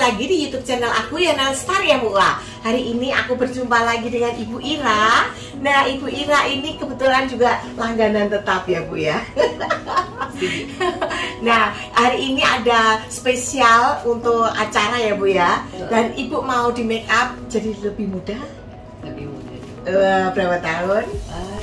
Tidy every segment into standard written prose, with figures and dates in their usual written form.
lagi di YouTube channel aku ya, Nailstar ya Bu. Hari ini aku berjumpa lagi dengan Ibu Ira. Nah, Ibu Ira ini kebetulan juga langganan tetap ya Bu ya. Nah, hari ini ada spesial untuk acara ya Bu ya. Dan Ibu mau di make up jadi lebih muda. Lebih muda. Berapa tahun?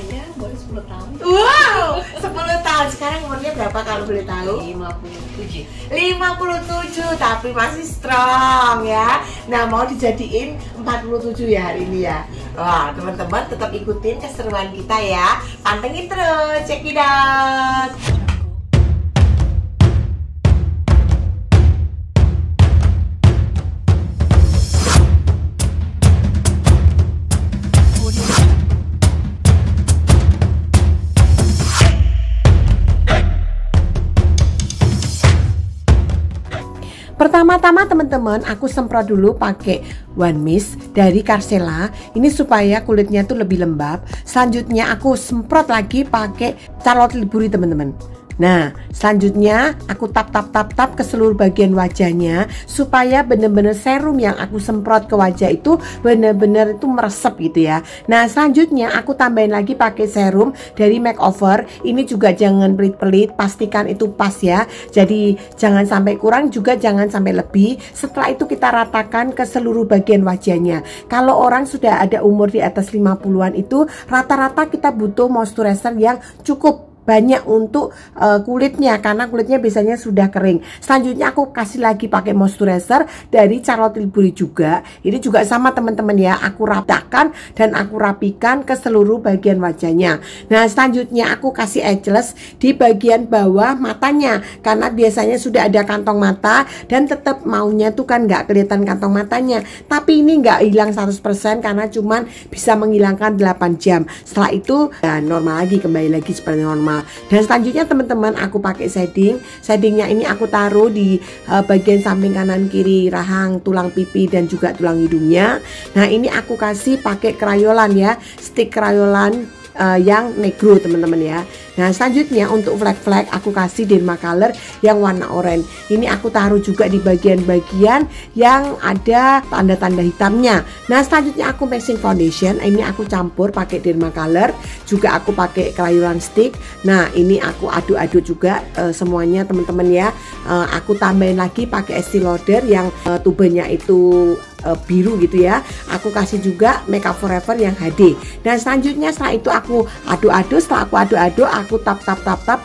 Ya, baru 10 tahun. Wow, 10 tahun. Sekarang umurnya berapa kalau boleh tahu? 57. 57, tapi masih strong ya. Nah, mau dijadiin 47 ya hari ini ya. Wah, teman-teman tetap ikutin keseruan kita ya. Pantengin terus, check it out. Pertama-tama teman-teman, aku semprot dulu pakai One Mist dari Carcela. Ini supaya kulitnya tuh lebih lembab. Selanjutnya aku semprot lagi pakai Charlotte Tilbury teman-teman. Nah, selanjutnya aku tap ke seluruh bagian wajahnya supaya bener-bener serum yang aku semprot ke wajah itu bener-bener itu meresep gitu ya. Nah, selanjutnya aku tambahin lagi pakai serum dari Makeover. Ini juga jangan pelit-pelit, pastikan itu pas ya. Jadi jangan sampai kurang juga jangan sampai lebih. Setelah itu kita ratakan ke seluruh bagian wajahnya. Kalau orang sudah ada umur di atas 50-an itu rata-rata kita butuh moisturizer yang cukup banyak untuk kulitnya, karena kulitnya biasanya sudah kering. Selanjutnya aku kasih lagi pakai moisturizer dari Charlotte Tilbury juga. Ini juga sama teman-teman ya, aku ratakan dan aku rapikan ke seluruh bagian wajahnya. Nah, selanjutnya aku kasih edgeless di bagian bawah matanya, karena biasanya sudah ada kantong mata dan tetap maunya tuh kan nggak kelihatan kantong matanya. Tapi ini nggak hilang 100% karena cuman bisa menghilangkan 8 jam. Setelah itu ya, normal lagi, kembali lagi seperti normal. Dan selanjutnya teman-teman aku pakai shadingnya ini aku taruh di bagian samping kanan kiri rahang, tulang pipi dan juga tulang hidungnya. Nah, ini aku kasih pakai krayolan ya, stick krayolan yang negro teman-teman ya. Nah, selanjutnya untuk flek-flek aku kasih Dermacolor yang warna oranye. Ini aku taruh juga di bagian-bagian yang ada tanda-tanda hitamnya. Nah, selanjutnya aku mixing foundation. Ini aku campur pakai Dermacolor, juga aku pakai crayon stick. Nah, ini aku aduk-aduk juga semuanya teman-teman ya. Aku tambahin lagi pakai Estee Lauder yang tubenya itu biru gitu ya. Aku kasih juga Makeup Forever yang HD. Dan selanjutnya setelah itu aku aduk-aduk. Setelah aku aduk-aduk, aku tap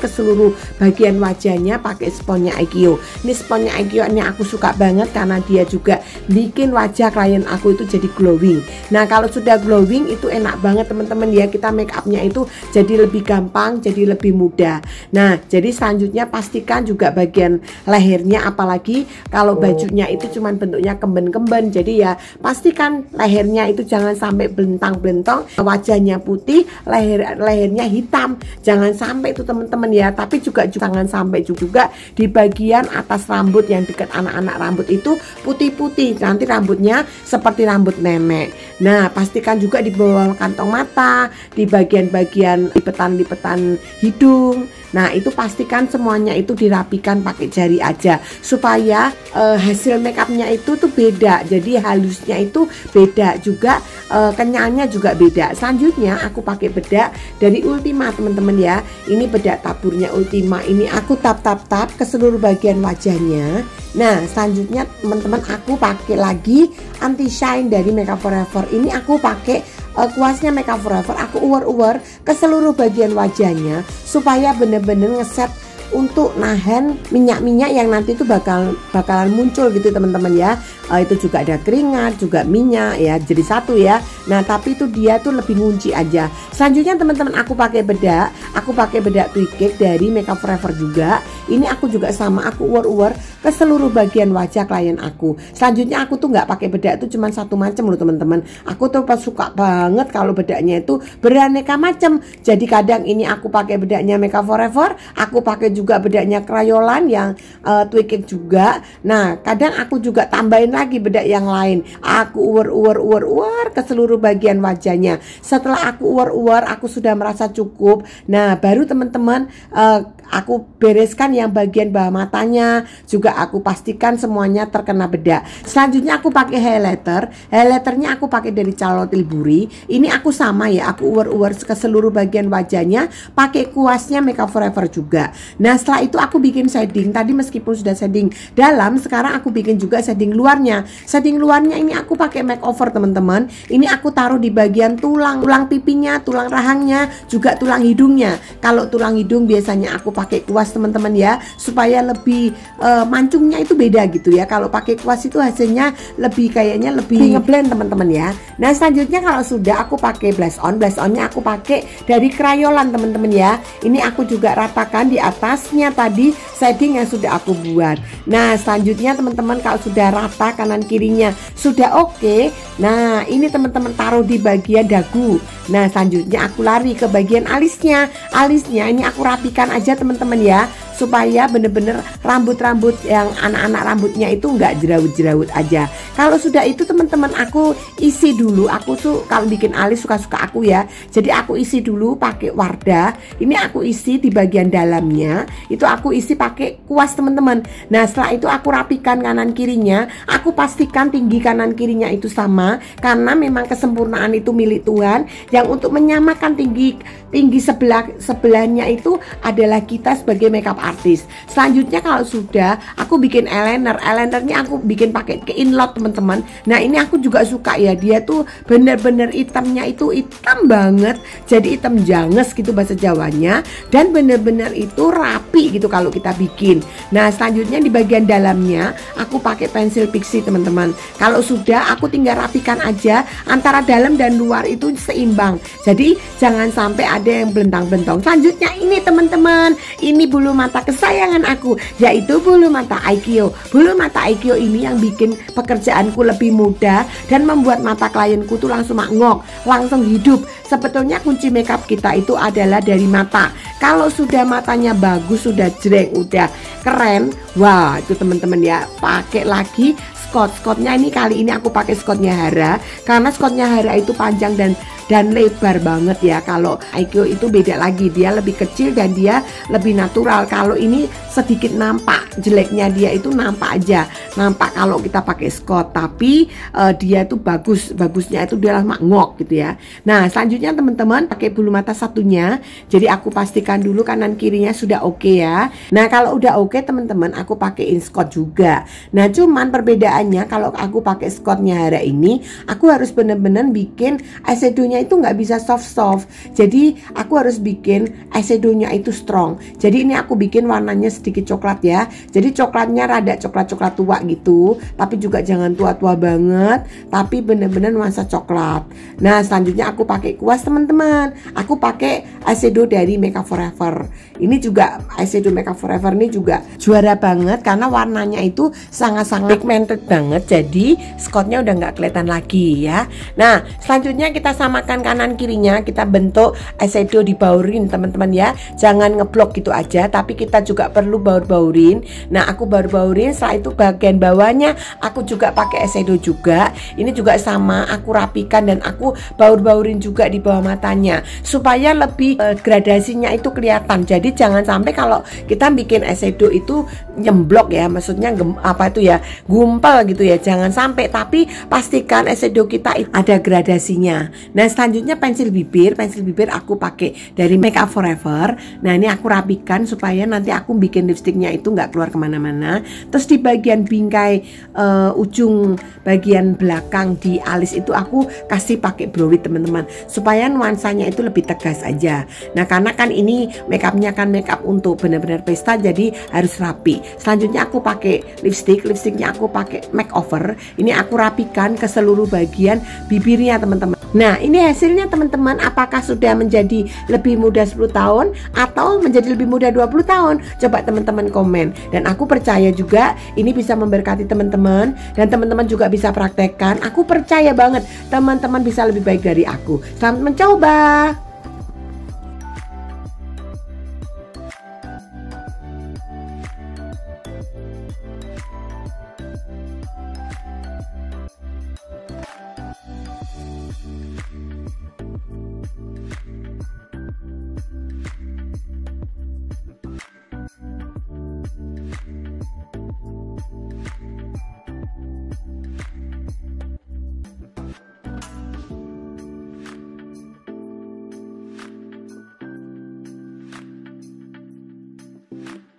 ke seluruh bagian wajahnya pakai sponnya IKEA. Ini sponnya IKEA ini aku suka banget karena dia juga bikin wajah klien aku itu jadi glowing. Nah, kalau sudah glowing itu enak banget teman-teman ya, kita make upnya itu jadi lebih gampang, jadi lebih mudah. Nah, jadi selanjutnya pastikan juga bagian lehernya, apalagi kalau bajunya itu cuman bentuknya kemben-kemben. Jadi ya pastikan lehernya itu jangan sampai belentang-belentong, wajahnya putih, lehernya hitam. Jangan sampai itu teman-teman ya. Tapi juga jangan sampai juga di bagian atas rambut yang dekat anak-anak rambut itu putih-putih. Nanti rambutnya seperti rambut nenek. Nah, pastikan juga di bawah kantong mata, di bagian-bagian lipetan-lipetan hidung. Nah, itu pastikan semuanya itu dirapikan pakai jari aja supaya hasil makeupnya itu tuh beda. Jadi halusnya itu beda juga, kenyalnya juga beda. Selanjutnya aku pakai bedak dari Ultima teman-teman ya. Ini bedak taburnya Ultima. Ini aku tap ke seluruh bagian wajahnya. Nah, selanjutnya teman-teman aku pakai lagi anti shine dari Makeup Forever. Ini aku pakai kuasnya Makeup Forever, aku uwer ke seluruh bagian wajahnya supaya bener-bener ngeset untuk nahan minyak-minyak yang nanti itu bakalan muncul gitu teman-teman ya. Itu juga ada keringat, juga minyak ya, jadi satu ya. Nah, tapi itu dia tuh lebih ngunci aja. Selanjutnya teman-teman aku pakai bedak Twikik dari Makeup Forever juga. Ini aku juga sama, aku uwer ke seluruh bagian wajah klien aku. Selanjutnya aku tuh nggak pakai bedak itu cuma satu macam loh teman-teman. Aku tuh suka banget kalau bedaknya itu beraneka macam. Jadi kadang ini aku pakai bedaknya Makeup Forever, aku pakai juga bedaknya krayolan yang Twikik juga. Nah, kadang aku juga tambahin lagi bedak yang lain. Aku uwer ke seluruh bagian wajahnya. Setelah aku uwer aku sudah merasa cukup. Nah, baru teman-teman aku bereskan yang bagian bawah matanya, juga aku pastikan semuanya terkena bedak. Selanjutnya aku pakai highlighter. Highlighternya aku pakai dari Charlotte Tilbury. Ini aku sama ya, aku uwer-uwer ke seluruh bagian wajahnya, pakai kuasnya Makeup Forever juga. Nah setelah itu aku bikin shading. Tadi meskipun sudah shading dalam, sekarang aku bikin juga shading luarnya. Shading luarnya ini aku pakai makeover teman-teman. Ini aku taruh di bagian tulang pipinya, tulang rahangnya, juga tulang hidungnya. Kalau tulang hidung biasanya aku pakai kuas teman-teman ya, supaya lebih mancungnya itu beda gitu ya. Kalau pakai kuas itu hasilnya lebih kayaknya lebih ngeblend teman-teman ya. Nah selanjutnya kalau sudah aku pakai blush on. Blush onnya aku pakai dari Crayolan teman-teman ya. Ini aku juga ratakan di atasnya tadi shading yang sudah aku buat. Nah selanjutnya teman-teman kalau sudah rata kanan kirinya sudah oke. Nah ini teman-teman taruh di bagian dagu. Nah selanjutnya aku lari ke bagian alisnya. Alisnya ini aku rapikan aja teman-teman ya, supaya bener-bener rambut-rambut yang anak-anak rambutnya itu nggak jerawut-jerawut aja. Kalau sudah itu teman-teman aku isi dulu. Aku tuh kalau bikin alis suka-suka aku ya, jadi aku isi dulu pakai Wardah. Ini aku isi di bagian dalamnya, itu aku isi pakai kuas teman-teman. Nah setelah itu aku rapikan kanan kirinya. Aku pastikan tinggi kanan kirinya itu sama, karena memang kesempurnaan itu milik Tuhan. Yang untuk menyamakan tinggi sebelahnya itu adalah kita sebagai makeup artist. Selanjutnya kalau sudah aku bikin eyeliner. Eyelinernya aku bikin pakai ke Inlot teman-teman. Nah ini aku juga suka ya, dia tuh bener-bener hitamnya itu hitam banget, jadi hitam janges gitu bahasa Jawanya, dan bener-bener itu rapi gitu kalau kita bikin. Nah selanjutnya di bagian dalamnya aku pakai pensil pixie teman-teman. Kalau sudah aku tinggal rapikan aja, antara dalam dan luar itu seimbang, jadi jangan sampai ada yang belentang-belentong. Selanjutnya ini teman-teman, ini bulu mata kesayangan aku, yaitu bulu mata Aikyo. Bulu mata Aikyo ini yang bikin pekerjaanku lebih mudah dan membuat mata klienku tuh langsung ngok, langsung hidup. Sebetulnya kunci makeup kita itu adalah dari mata. Kalau sudah matanya bagus, sudah jreng, udah keren, wah itu teman-teman ya, pakai lagi Scotnya. Ini kali ini aku pakai Scotnya Hara, karena Scotnya Hara itu panjang dan lebar banget ya. Kalau Aikyo itu beda lagi, dia lebih kecil dan dia lebih natural. Kalau ini sedikit nampak jeleknya, dia itu nampak aja, nampak kalau kita pakai Scott, tapi dia tuh bagusnya itu dia ngok gitu ya. Nah selanjutnya teman-teman pakai bulu mata satunya, jadi aku pastikan dulu kanan kirinya sudah oke ya. Nah kalau udah oke teman-teman, aku pakein Scott juga. Nah cuman perbedaannya kalau aku pakai Scotnya Hara ini, aku harus bener-bener bikin eyeshadownya itu nggak bisa soft. Jadi aku harus bikin eyeshadownya itu strong. Jadi ini aku bikin warnanya sedikit coklat ya. Jadi coklatnya rada coklat tua gitu, tapi juga jangan tua-tua banget, tapi bener-bener nuansa coklat. Nah selanjutnya aku pakai kuas teman-teman. Aku pakai eyeshadow dari Makeup Forever. Ini juga eyeshadow Makeup Forever ini juga juara banget, karena warnanya itu sangat-sangat pigmented banget. Jadi Scotnya udah nggak kelihatan lagi ya. Nah selanjutnya kita samakan kanan kirinya, kita bentuk eyeshadow dibaurin teman-teman ya. Jangan ngeblok gitu aja, tapi kita juga perlu baur-baurin. Nah aku baur-baurin, setelah itu bagian bawahnya aku juga pakai eyeshadow juga. Ini juga sama, aku rapikan dan aku baur-baurin juga di bawah matanya, supaya lebih gradasinya itu kelihatan. Jadi jangan sampai kalau kita bikin eyeshadow itu nyemblok ya, maksudnya gumpal gitu ya, jangan sampai. Tapi pastikan eyeshadow kita ada gradasinya. Nah selanjutnya pensil bibir aku pakai dari Makeup Forever. Nah ini aku rapikan supaya nanti aku bikin lipstiknya itu nggak keluar kemana-mana. Terus di bagian bingkai ujung bagian belakang di alis itu aku kasih pakai brow wig teman-teman, supaya nuansanya itu lebih tegas aja. Nah karena kan ini makeupnya kan makeup untuk benar-benar pesta, jadi harus rapi. Selanjutnya aku pakai lipstiknya aku pakai makeover. Ini aku rapikan ke seluruh bagian bibirnya teman-teman. Nah ini hasilnya teman-teman, apakah sudah menjadi lebih muda 10 tahun atau menjadi lebih muda 20 tahun? Coba teman-teman komen. Dan aku percaya juga ini bisa memberkati teman-teman, dan teman-teman juga bisa praktekkan. Aku percaya banget teman-teman bisa lebih baik dari aku. Selamat mencoba. ya.